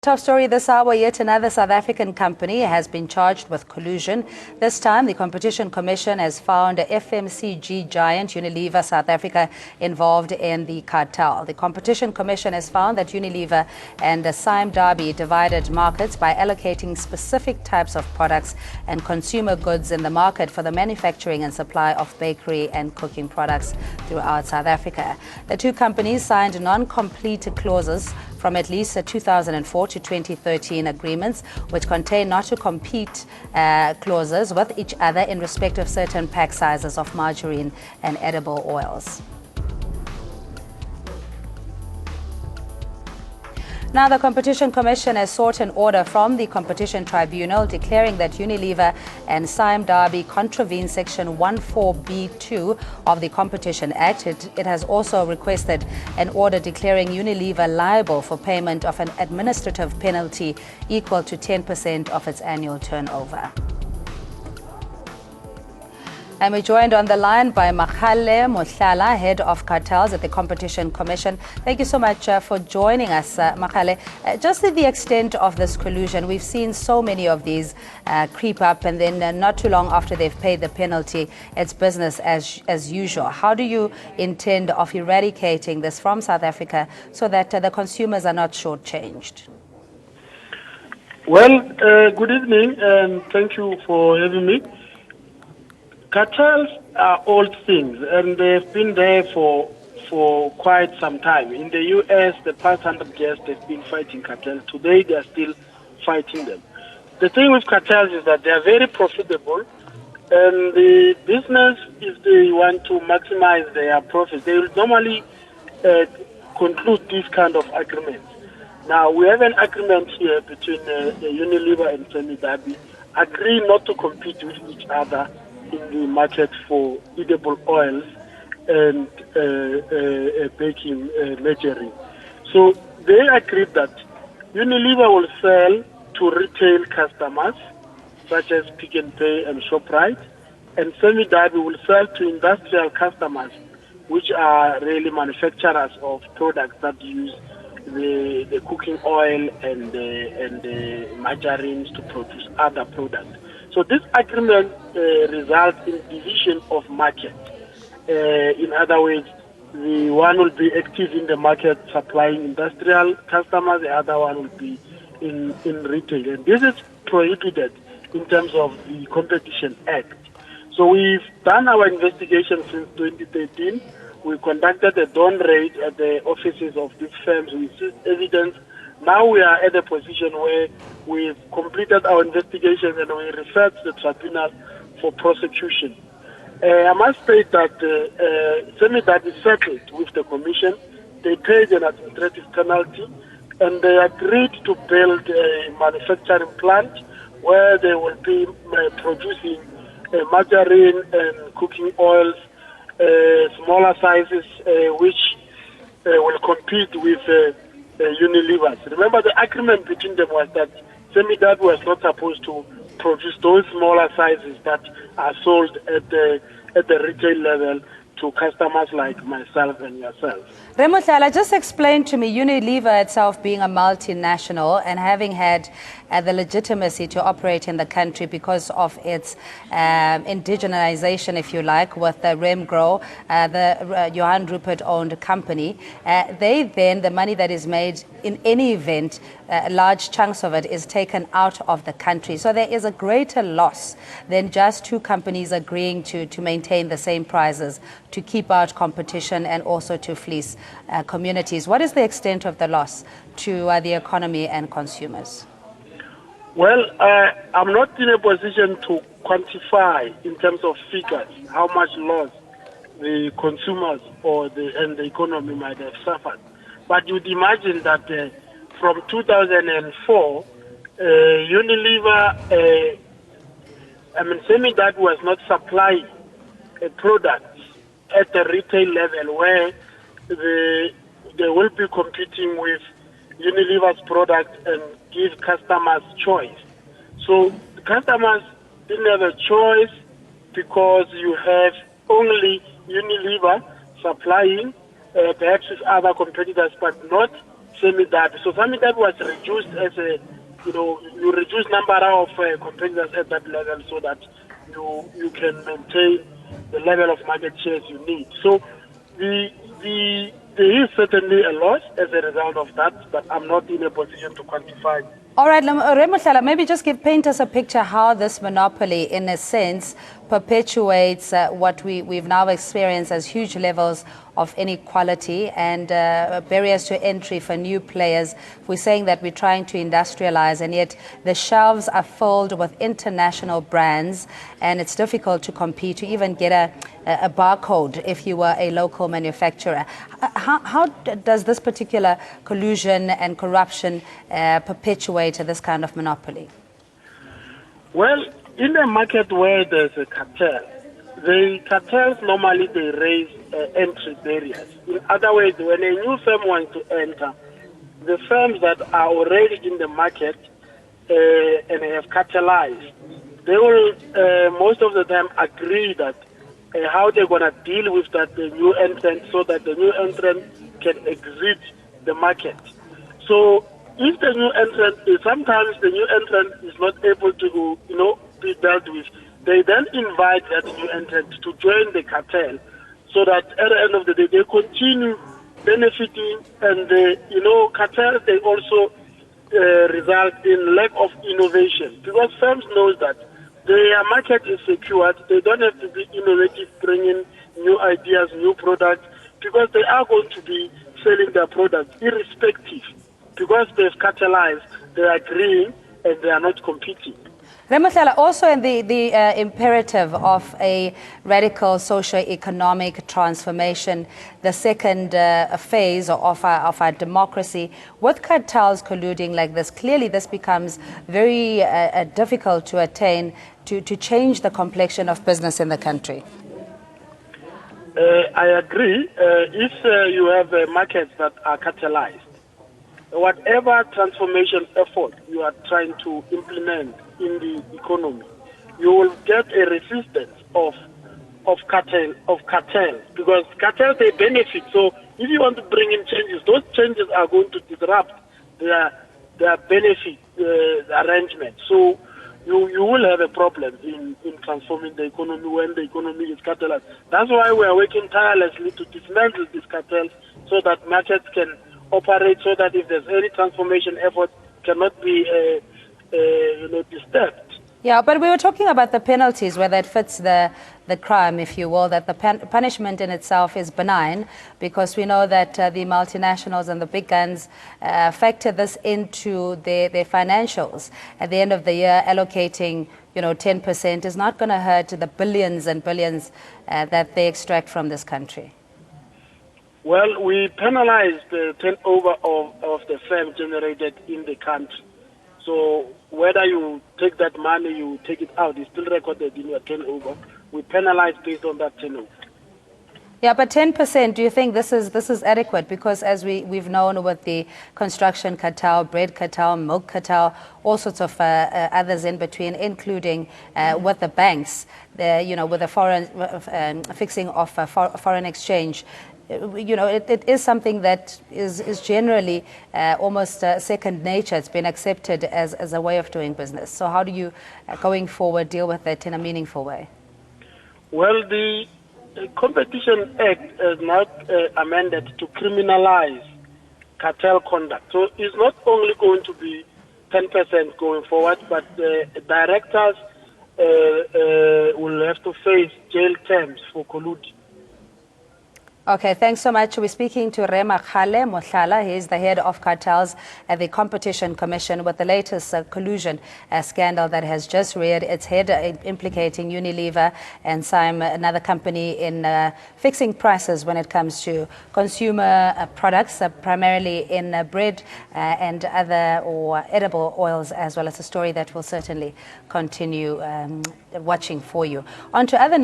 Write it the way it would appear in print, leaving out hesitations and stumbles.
Top story this hour, yet another South African company has been charged with collusion. This time, the Competition Commission has found FMCG giant Unilever South Africa involved in the cartel. The Competition Commission has found that Unilever and Sime Darby divided markets by allocating specific types of products and consumer goods in the market for the manufacturing and supply of bakery and cooking products throughout South Africa. The two companies signed non-complete clauses from at least 2004 to 2013 agreements, which contain not to compete clauses with each other in respect of certain pack sizes of margarine and edible oils. Now, the Competition Commission has sought an order from the Competition Tribunal declaring that Unilever and Sime Darby contravene Section 14B2 of the Competition Act. It has also requested an order declaring Unilever liable for payment of an administrative penalty equal to 10% of its annual turnover. And we're joined on the line by Makgale Mohlala, Head of Cartels at the Competition Commission. Thank you so much for joining us, Makgale. Just the extent of this collusion, we've seen so many of these creep up, and then not too long after they've paid the penalty, it's business as usual. How do you intend of eradicating this from South Africa so that the consumers are not shortchanged? Well, good evening, and thank you for having me. Cartels are old things, and they've been there for quite some time. In the U.S., the past 100 years, they've been fighting cartels. Today, they are still fighting them. The thing with cartels is that they are very profitable, and the business, if they want to maximize their profits, they will normally conclude these kind of agreements. Now, we have an agreement here between Unilever and Sime Darby, agree not to compete with each other in the market for edible oils and baking margarine. So they agreed that Unilever will sell to retail customers such as Pick n Pay and ShopRite, and Sime Darby will sell to industrial customers, which are really manufacturers of products that use the cooking oil and the margarines to produce other products. So this agreement results in division of market. In other words, the one will be active in the market supplying industrial customers, the other one will be in retail. And this is prohibited in terms of the Competition Act. So we've done our investigation since 2013. We conducted a dawn raid at the offices of these firms. We seized evidence. Now we are at a position where we've completed our investigation and we referred to the tribunal for prosecution. I must state that Sime Darby settled with the commission. They paid an administrative penalty and they agreed to build a manufacturing plant where they will be producing margarine and cooking oils, smaller sizes, which will compete with Unilever. Remember, the agreement between them was that Sime Darby was not supposed to produce those smaller sizes that are sold at the retail level to customers like myself and yourself. Mohlala, just explain to me, Unilever itself being a multinational and having had the legitimacy to operate in the country because of its indigenization, if you like, with the Remgro, the Johan Rupert-owned company. The money that is made in any event, large chunks of it is taken out of the country. So there is a greater loss than just two companies agreeing to maintain the same prices, to keep out competition and also to fleece communities. What is the extent of the loss to the economy and consumers? Well, I'm not in a position to quantify in terms of figures how much loss the consumers and the economy might have suffered. But you'd imagine that from 2004, Unilever, Sime Darby was not supplying products at the retail level where they will be competing with Unilever's product and give customers choice. So the customers didn't have a choice because you have only Unilever supplying perhaps with other competitors, but not semi-derby. So semi-derby was reduced as a, you reduce number of competitors at that level so that you can maintain the level of market shares you need. So there is certainly a loss as a result of that, but I'm not in a position to quantify. All right, Remohlala, maybe just paint us a picture how this monopoly, in a sense, perpetuates what we've now experienced as huge levels of inequality and barriers to entry for new players. We're saying that we're trying to industrialize, and yet the shelves are filled with international brands, and it's difficult to compete, to even get a barcode if you were a local manufacturer. How does this particular collusion and corruption perpetuate this kind of monopoly? Well, in a market where there's a cartel, the cartels normally they raise entry barriers. In other words, when a new firm wants to enter, the firms that are already in the market and have cartelized, they will most of the time agree that how they're going to deal with that the new entrant, so that the new entrant can exit the market. So if the new entrant, sometimes the new entrant is not able to, be dealt with, they then invite that new entrant to join the cartel, so that at the end of the day they continue benefiting. And cartels, they also result in lack of innovation, because firms know that their market is secured. They don't have to be innovative, bringing new ideas, new products, because they are going to be selling their products irrespective. Because they've catalyzed, they are agreeing and they are not competing. Remohlala, also in the imperative of a radical socio-economic transformation, the second phase of our democracy, with cartels colluding like this, clearly this becomes very difficult to attain to change the complexion of business in the country. I agree. If you have markets that are catalyzed, whatever transformation effort you are trying to implement in the economy, you will get a resistance of cartels, because cartels, they benefit. So if you want to bring in changes, those changes are going to disrupt their benefit arrangement. So you will have a problem in transforming the economy when the economy is cartelized. That's why we are working tirelessly to dismantle these cartels, so that markets can operate, so that if there's any transformation effort, cannot be disturbed. Yeah, but we were talking about the penalties, whether it fits the crime, if you will, that the punishment in itself is benign, because we know that the multinationals and the big guns factor this into their financials. At the end of the year, allocating 10% is not going to hurt the billions and billions that they extract from this country. Well, we penalize the turnover of the firm generated in the country. So whether you take that money, you take it out, it's still recorded in your turnover. We penalize based on that turnover. Yeah, but 10%, do you think this is adequate? Because as we've known with the construction cartel, bread cartel, milk cartel, all sorts of others in between, including with the banks, with the foreign fixing of foreign exchange, it is something that is generally almost second nature. It's been accepted as a way of doing business. So how do you, going forward, deal with that in a meaningful way? Well, the Competition Act is not amended to criminalize cartel conduct. So it's not only going to be 10% going forward, but directors will have to face jail terms for colluding. Okay, thanks so much. We're speaking to Remohlala. He is the head of cartels at the Competition Commission, with the latest collusion scandal that has just reared its head, implicating Unilever and another company in fixing prices when it comes to consumer products, primarily in bread and other or edible oils, as well as a story that will certainly continue watching for you. On to other